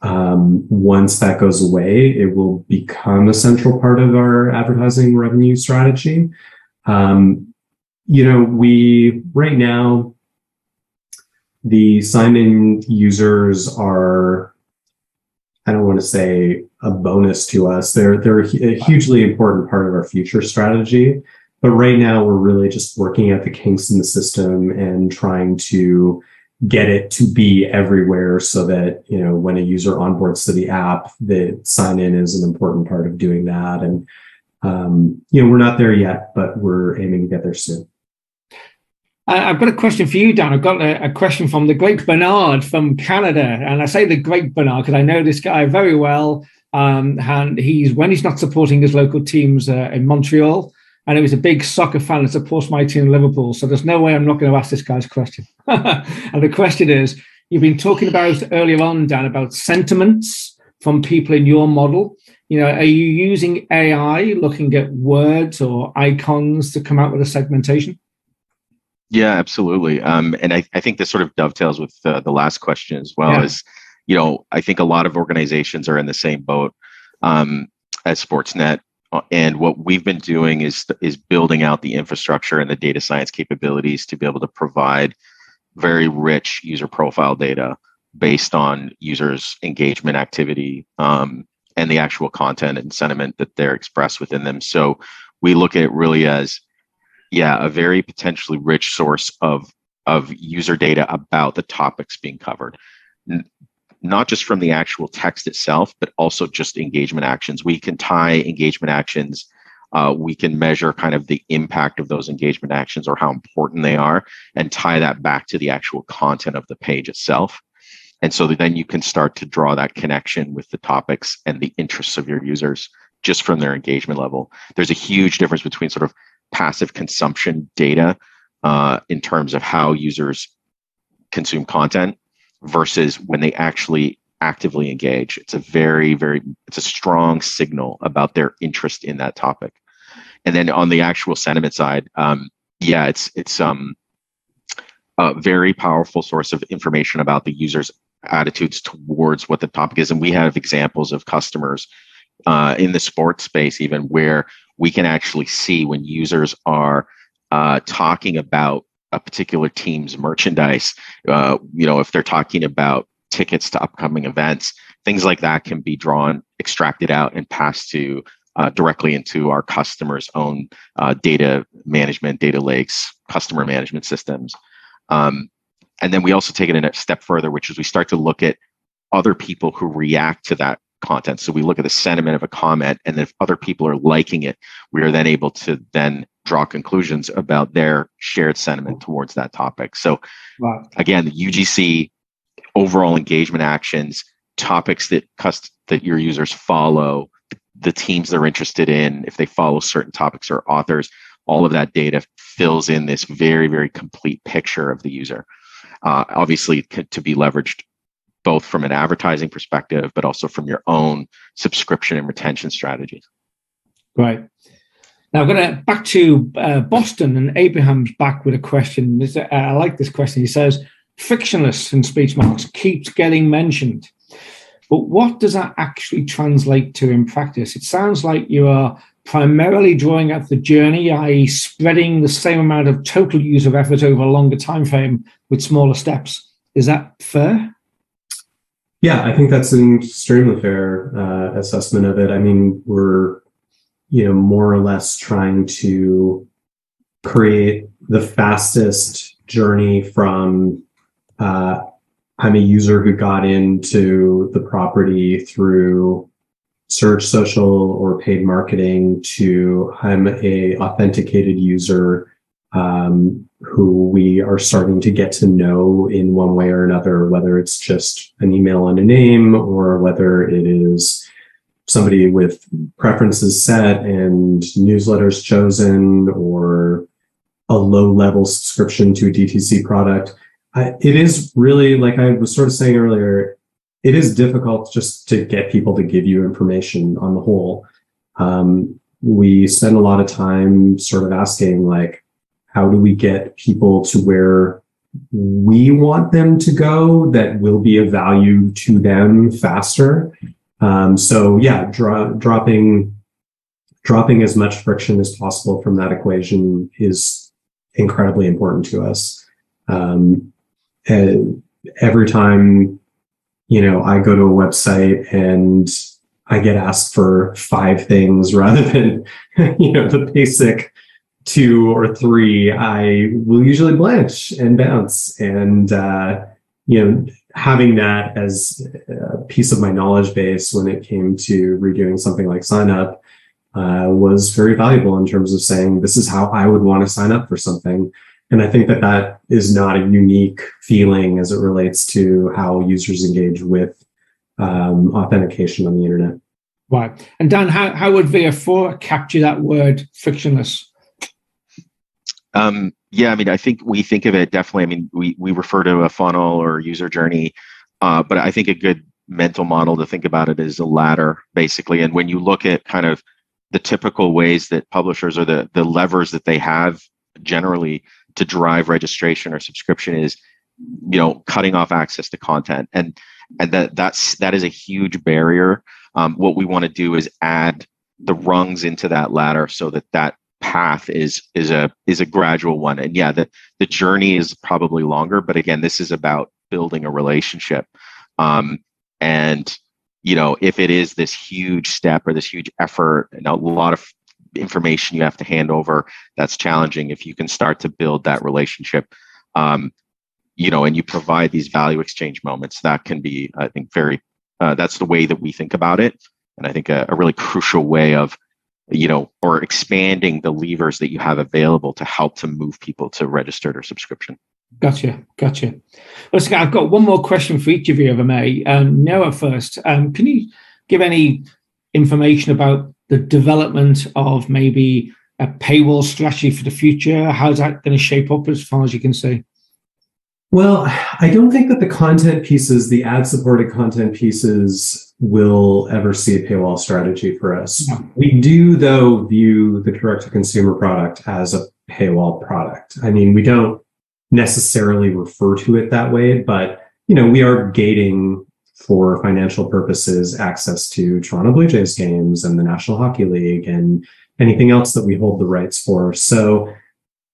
once that goes away, it will become a central part of our advertising revenue strategy. We right now, the signed-in users are, I don't want to say a bonus to us. They're a hugely important part of our future strategy. But right now, we're really just working at the kinks in the system and trying to get it to be everywhere so that, when a user onboards to the app, the sign-in is an important part of doing that. And, we're not there yet, but we're aiming to get there soon. I've got a question for you, Dan. I've got a question from the great Bernard from Canada. And I say the great Bernard because I know this guy very well. And when he's not supporting his local teams in Montreal, and he was a big soccer fan and supports my team, Liverpool. So there's no way I'm not going to ask this guy's question. And the question is, you've been talking about earlier on, Dan, about sentiments from people in your model. Are you using AI, looking at words or icons to come out with a segmentation? Yeah, absolutely. And I think this sort of dovetails with the last question as well. Yeah. Is, I think a lot of organizations are in the same boat as Sportsnet. And what we've been doing is building out the infrastructure and the data science capabilities to be able to provide very rich user profile data based on users' engagement activity and the actual content and sentiment that they're expressed within them. So we look at it really as, a very potentially rich source of user data about the topics being covered. Not just from the actual text itself, but also just engagement actions. We can tie engagement actions. We can measure kind of the impact of those engagement actions or how important they are and tie that back to the actual content of the page itself. And so then you can start to draw that connection with the topics and the interests of your users just from their engagement level. There's a huge difference between sort of passive consumption data in terms of how users consume content versus when they actually actively engage. It's a it's a strong signal about their interest in that topic. And then on the actual sentiment side, it's a very powerful source of information about the user's attitudes towards what the topic is. And we have examples of customers in the sports space even where we can actually see when users are talking about a particular team's merchandise, if they're talking about tickets to upcoming events, things like that can be extracted out and passed to directly into our customers' own data management, data lakes, customer management systems. And then we also take it a step further, which is we start to look at other people who react to that content. So we look at the sentiment of a comment, and if other people are liking it, we are then able to then draw conclusions about their shared sentiment towards that topic. So again, the UGC, overall engagement actions, topics that your users follow, the teams they're interested in, if they follow certain topics or authors, all of that data fills in this very, very complete picture of the user. Obviously, to be leveraged both from an advertising perspective, but also from your own subscription and retention strategies. Right. Now, I'm going to back to Boston, and Abraham's back with a question. I like this question. He says, frictionless in speech marks keeps getting mentioned, but what does that actually translate to in practice? It sounds like you are primarily drawing out the journey, i.e. spreading the same amount of total user effort over a longer time frame with smaller steps. Is that fair? Yeah, I think that's an extremely fair assessment of it. I mean, we're, more or less trying to create the fastest journey from I'm a user who got into the property through search, social, or paid marketing to I'm a authenticated user who we are starting to get to know in one way or another, whether it's just an email and a name, or whether it is somebody with preferences set and newsletters chosen, or a low-level subscription to a DTC product. It is really, like I was sort of saying earlier, it is difficult just to get people to give you information on the whole. We spend a lot of time sort of asking, like, how do we get people to where we want them to go that will be of value to them faster? So yeah, dropping as much friction as possible from that equation is incredibly important to us. Every time, I go to a website and I get asked for 5 things rather than, the basic 2 or 3, I will usually blanch and bounce. And, having that as a piece of my knowledge base when it came to redoing something like sign up was very valuable in terms of saying, this is how I would want to sign up for something. And I think that is not a unique feeling as it relates to how users engage with authentication on the internet. Right. And Dan, how would Via Fora capture that word frictionless Yeah, I mean, I think we think of it definitely. I mean, we refer to a funnel or user journey, but I think a good mental model to think about it is a ladder, basically. And when you look at kind of the typical ways that publishers or the levers that they have generally to drive registration or subscription is, cutting off access to content, and that is a huge barrier. What we want to do is add the rungs into that ladder so that path is a gradual one. And yeah, the journey is probably longer, but again, this is about building a relationship. And if it is this huge step or this huge effort and a lot of information you have to hand over, that's challenging. If you can start to build that relationship, and you provide these value exchange moments, that can be, I think, very, that's the way that we think about it. And I think a really crucial way of, or expanding the levers that you have available to help to move people to registered or subscription. Gotcha. Well, Scott, I've got one more question for each of you, if I may. Noah first. Can you give any information about the development of maybe a paywall strategy for the future? How's that going to shape up as far as you can see? Well, I don't think that the content pieces, the ad-supported content pieces, will ever see a paywall strategy for us. No. We do, though, view the direct-to-consumer product as a paywall product. I mean, we don't necessarily refer to it that way, but, we are gating for financial purposes access to Toronto Blue Jays games and the National Hockey League and anything else that we hold the rights for. So,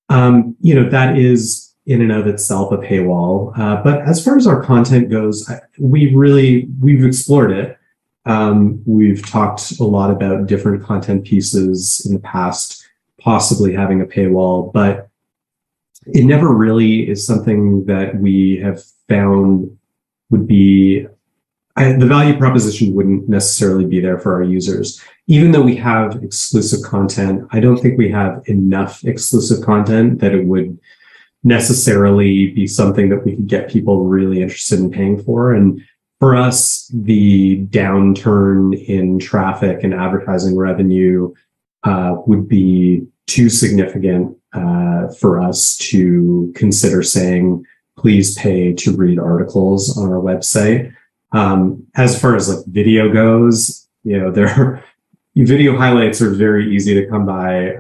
that is in and of itself a paywall. But as far as our content goes, we've explored it. We've talked a lot about different content pieces in the past, possibly having a paywall, but it never really is something that we have found would be, the value proposition wouldn't necessarily be there for our users. Even though we have exclusive content, I don't think we have enough exclusive content that it would necessarily be something that we could get people really interested in paying for. And for us, the downturn in traffic and advertising revenue would be too significant for us to consider saying, please pay to read articles on our website. As far as like video goes, video highlights are very easy to come by.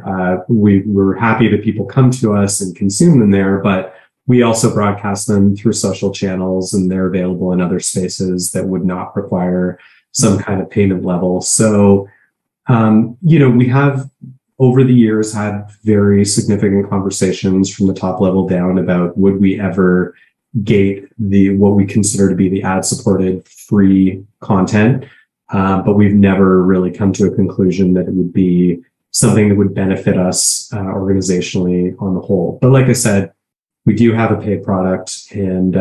We're happy that people come to us and consume them there, but we also broadcast them through social channels, and they're available in other spaces that would not require some kind of payment level. So, we have over the years had very significant conversations from the top level down about would we ever gate what we consider to be the ad-supported free content. But we've never really come to a conclusion that it would be something that would benefit us organizationally on the whole. But like I said, we do have a paid product, and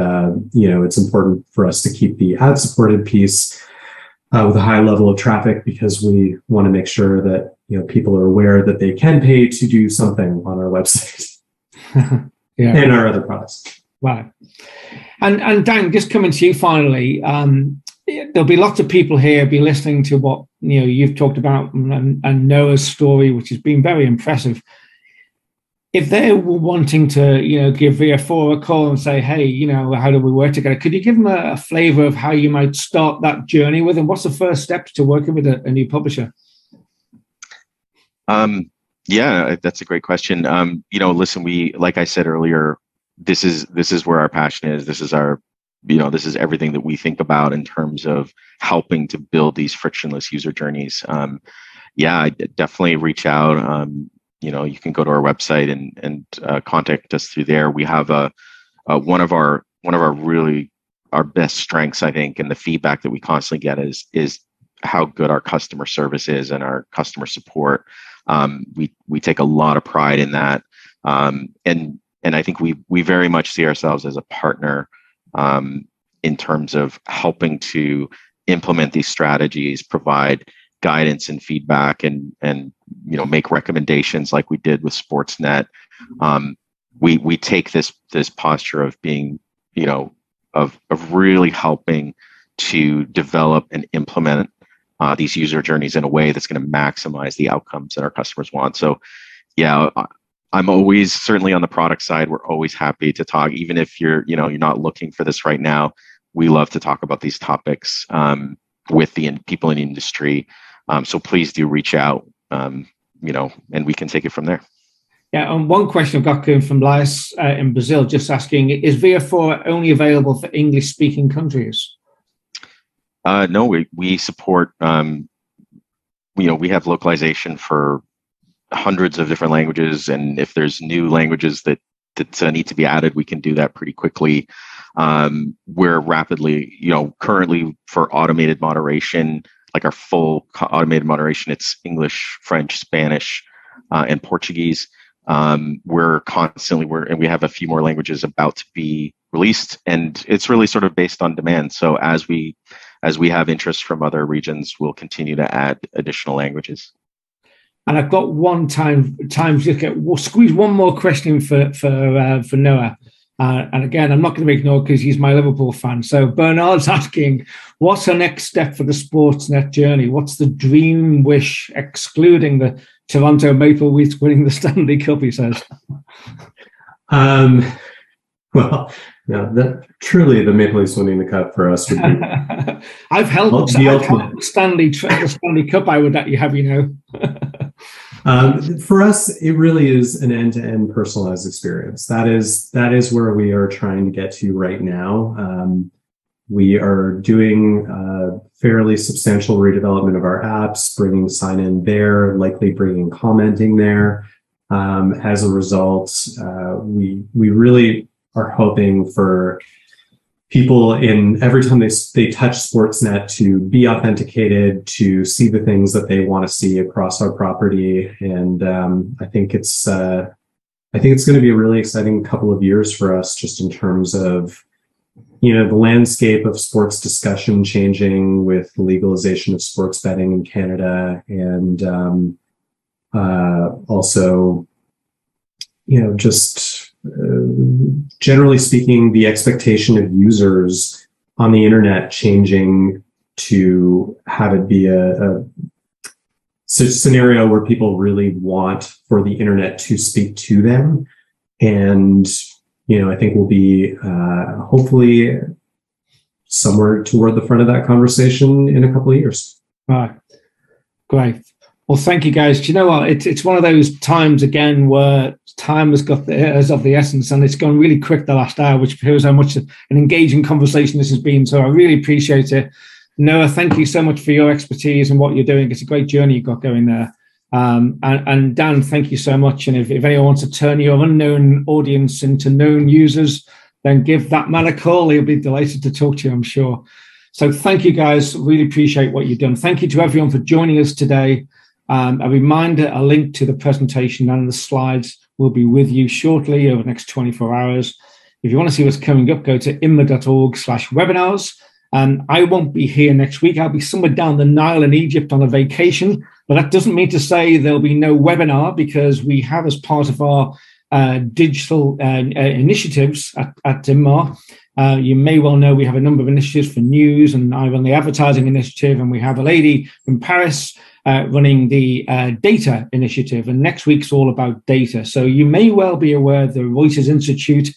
it's important for us to keep the ad-supported piece with a high level of traffic, because we want to make sure that people are aware that they can pay to do something on our website and our other products. Wow. And Dan, just coming to you finally. There'll be lots of people here be listening to what you've talked about and Noah's story, which has been very impressive. If they were wanting to, give Via Fora a call and say, hey, how do we work together? Could you give them a flavor of how you might start that journey with them? What's the first steps to working with a new publisher? Yeah, that's a great question. Listen, like I said earlier, this is where our passion is. This is our this is everything that we think about in terms of helping to build these frictionless user journeys. I definitely reach out. You can go to our website and contact us through there. We have one of our really our best strengths, I think, and the feedback that we constantly get is how good our customer service is and our customer support. We take a lot of pride in that, and I think we very much see ourselves as a partner. In terms of helping to implement these strategies, provide guidance and feedback, and make recommendations like we did with Sportsnet. We take this posture of being of really helping to develop and implement these user journeys in a way that's going to maximize the outcomes that our customers want. So, yeah, I'm always, certainly on the product side, we're always happy to talk, even if you're not looking for this right now. We love to talk about these topics with the people in the industry. So please do reach out, and we can take it from there. Yeah, and one question I've got coming from Lais in Brazil, just asking, is Via Fora only available for English-speaking countries? No, we support, we have localization for hundreds of different languages, and if there's new languages that need to be added, we can do that pretty quickly. We're rapidly, currently for automated moderation, like our full automated moderation, it's English, French, Spanish, and Portuguese. We're constantly, and we have a few more languages about to be released, and it's really sort of based on demand. So as we have interest from other regions, we'll continue to add additional languages. And I've got time to squeeze one more question for Noah. And again, I'm not going to ignore because he's my Liverpool fan. So Bernard's asking, what's the next step for the Sportsnet journey? What's the dream wish, excluding the Toronto Maple Leafs winning the Stanley Cup, he says? Well, no, truly the Maple Leafs winning the cup for us would be. I've held the Stanley Cup. I would have. For us, it really is an end-to-end personalized experience. That is where we are trying to get to right now. We are doing a fairly substantial redevelopment of our apps, bringing sign-in there, likely bringing commenting there. As a result, we really are hoping for people every time they touch Sportsnet to be authenticated, to see the things that they want to see across our property. And I think it's going to be a really exciting couple of years for us, just in terms of, the landscape of sports discussion changing with the legalization of sports betting in Canada. And also, generally speaking, the expectation of users on the internet changing to have it be a scenario where people really want for the internet to speak to them. And, I think we'll be hopefully somewhere toward the front of that conversation in a couple of years. All right. Great. Well, thank you, guys. Do you know what? It's one of those times again where time is of the essence, and it's gone really quick the last hour, which shows how much an engaging conversation this has been. So I really appreciate it. Noah, thank you so much for your expertise and what you're doing. It's a great journey you've got going there. And Dan, thank you so much. And if anyone wants to turn your unknown audience into known users, then give that man a call. He'll be delighted to talk to you, I'm sure. So thank you, guys. Really appreciate what you've done. Thank you to everyone for joining us today. A reminder, a link to the presentation and the slides will be with you shortly over the next 24 hours. If you want to see what's coming up, go to inma.org/webinars. I won't be here next week. I'll be somewhere down the Nile in Egypt on a vacation, but that doesn't mean to say there'll be no webinar, because we have, as part of our digital initiatives at INMA, you may well know we have a number of initiatives for news, and I run the advertising initiative, and we have a lady from Paris running the data initiative, and next week's all about data. So you may well be aware the Reuters Institute,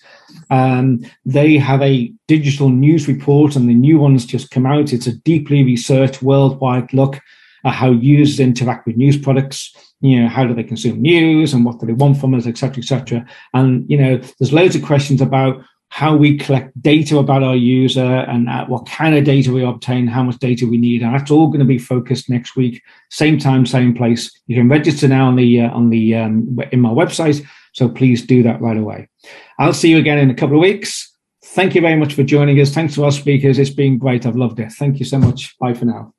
they have a digital news report, and the new one's just come out. It's a deeply researched worldwide look at how users interact with news products. How do they consume news, and what do they want from us, et cetera, and there's loads of questions about how we collect data about our user, and what kind of data we obtain, how much data we need. And that's all going to be focused next week, same time, same place. You can register now on the INMA website, so please do that right away. I'll see you again in a couple of weeks. Thank you very much for joining us. Thanks to our speakers. It's been great. I've loved it. Thank you so much. Bye for now.